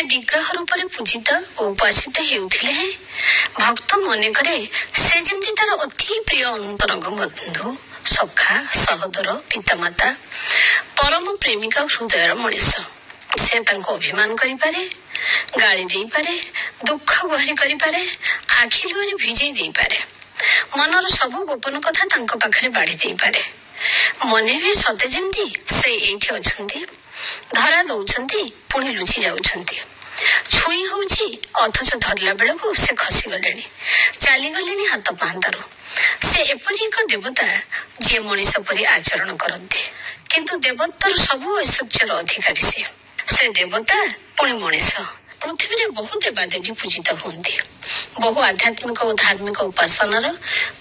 से विग्रह रूप पूजित और उपासित हेउथिले हैं। भक्त मन करे से जमी तार अति प्रिय अंतरंग बंधु सखा सहोदर पितामाता परम प्रेमिका हृदयर मनीष से अभिमान करिपारे गाली दे पारे दुख गुहारी करि पारे आखि लुहरे भिजई दे पारे मनर सबु गोपन कथा तांको पाखरे बाढ़ी दे पारे मने हुए सते जेमती से एठी अछंती धरा दउछंती पुणी लुचि जाउछंती छुई होउछि अथच धरला बेलକୁ से खसी गलेनी चाली गलेनी हाथ पांतारू से एपरी एक देवता जे मनीष परी आचरण करती किंतु देवतार सबु ऐश्वर्यर अधिकारी से देवता पुणी मनीष पृथ्वी बहु देवादेवी पूजित होती बहु आध्यात्मिक और धार्मिक उपासनार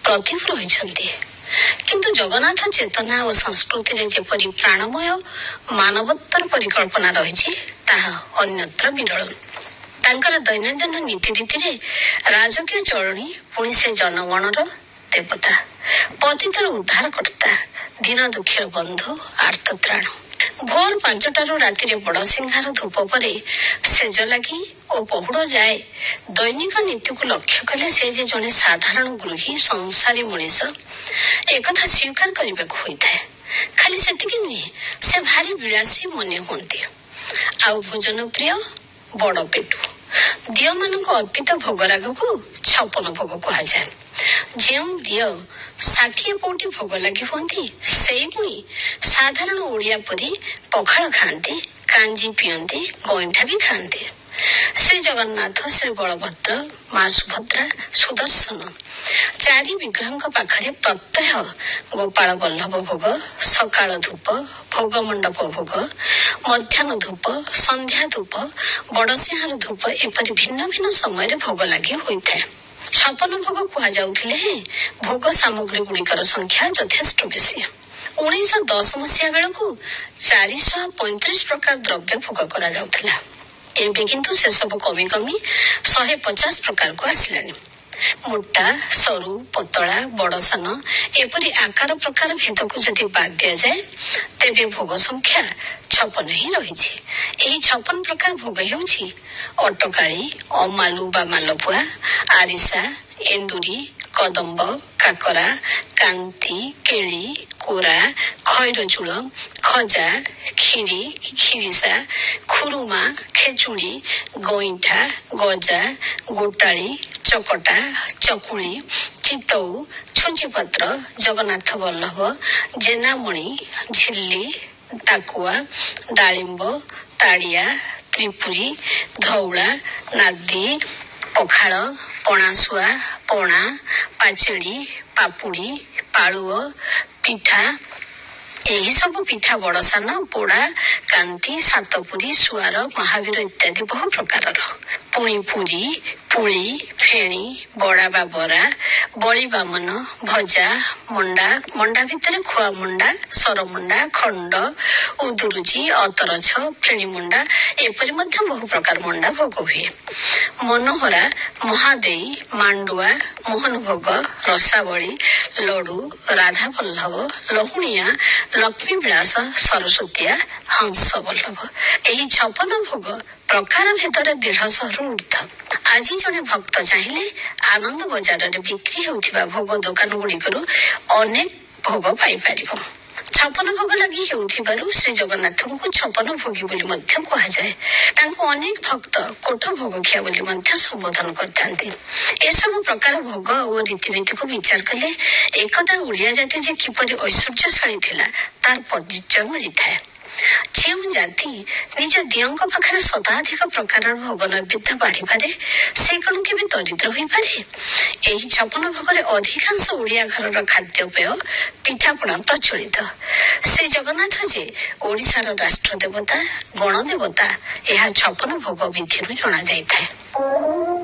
प्रतीक रही किंतु जगन्नाथ चेतना और संस्कृति रे जेपरी प्राणमय मानवत्तर परिकल्पना रही अन्यत्र विरल तांकर दैनंदिन नीति रीति राजकीय चलनी पुणी से जनगणर देवता पतितर उद्धार करता दीन दुखीर बंधु आर्तत्राण भोर 5टारू राति बड़ सिंहार धूप पर सेज लगी और पहुड़ जाए दैनिक नीति को लक्ष्य कले से जे जड़े साधारण गृही संसारी मनीष एक स्वीकार करने को होता है खाली सेतिकी नुहे से भारी विलासी मन होती आउ भोजन प्रिय बड़ पेटु दिय मान अर्पित भोगराग को 56 भोग कह जाए जो दिय 60 पौटी भोग लगी होती से पुणी साधारण ओडिया परी पखाल खाती कांजी पियंती गईठा भी खाती श्री जगन्नाथ श्री बलभद्र माँ सुभद्रा सुदर्शन चारि विग्रह पाखरे प्रत्यह गोपाल बल्लभ भोग सकाळ धूप भोग मंडप भोग मध्याह्न धूप संध्या धूप बड़सिंहार धूप एपरी भिन्न भिन्न समय भोग लगी होता है 56 भोग कहुले भोग सामग्री गुड़िकर संख्या यथेष्ट बेसी 1910 मसीहा बेलू 435 प्रकार द्रव्य भोग करा जाउथिला एबे किंतु से सब कमी कमी 150 प्रकार को आसिलानी मोटा सरु पतला बड़ सान एपरी आकार प्रकार भेद को जदि बाद दिया जाए तेबे भोग संख्या 56 ही रही 56 प्रकार भोग हेउछि अटकाली अमालु बा मालपुआ आरिसा एंडुरी कदम्ब काकरा कांती केली कोरा खैर चूड़ खजा खीरी खीरिसा खुरुमा खेचुड़ी गईठा गजा गोटाली चकटा चकुली चितऊ छुंचीपत्र जगन्नाथ बल्लभ जेनामणि झिल्ली टाकुआ डालिंब ताड़िया त्रिपुरी धौला नादी पखाल पणासुआ पणा पाचेड़ी पापुड़ी पालुओ पिठा यही सब पिठा बड़ सान पोड़ा कांती सातपुरी सुआर महावीर इत्यादि बहु प्रकार पुणी पुरी पुली फेणी बड़ा बा बरा बड़ी बामन भजा मंडा मंडा भितर खुआ मंडा सर मंडा खंड उदुरुची अतरछ फेणी मंडा एपरी मध्य बहु प्रकार मंडा भोग हुए मनोहरा महादेई मांडुआ मोहन भोग रसावली लडू राधा बल्लभ लहुणिया लक्ष्मी विलास सरस्वतीया हंस बल्लभ यही 56 भोग प्रकार भेदर 150 रु ऊर्ध आज जड़े भक्त चाहिए आनंद बजार रे बिक्री होउथिबा भोग दुकान गुड़िकरू अनेक भोग पाई परिबो 56 भोग लगी हेउथिबारु श्री जगन्नाथ को 56 भोगी बोली मध्य कहा जाए तांको अनेक भक्त कोठ भोग खिया बोली मध्य संबोधन करथांती ए सब प्रकार भोग और रीतिनीति को विचार कले एकदा ओडिया जाति जे किपरि ऐश्वर्यशाली थिला तार परिचय मिलिथाय जो जाति निज दियंक पाखरे शताधिक प्रकार भोग नैवेद्य बाढ़ी पारे से कौन के दरिद्र हो पारे 56 भोगरे अधिकांश ओडिया घर खाद्यपेय पिठापणा प्रचलित श्री जगन्नाथ जे ओडिशार राष्ट्र देवता गण देवता यह 56 भोग विधि जना जाए।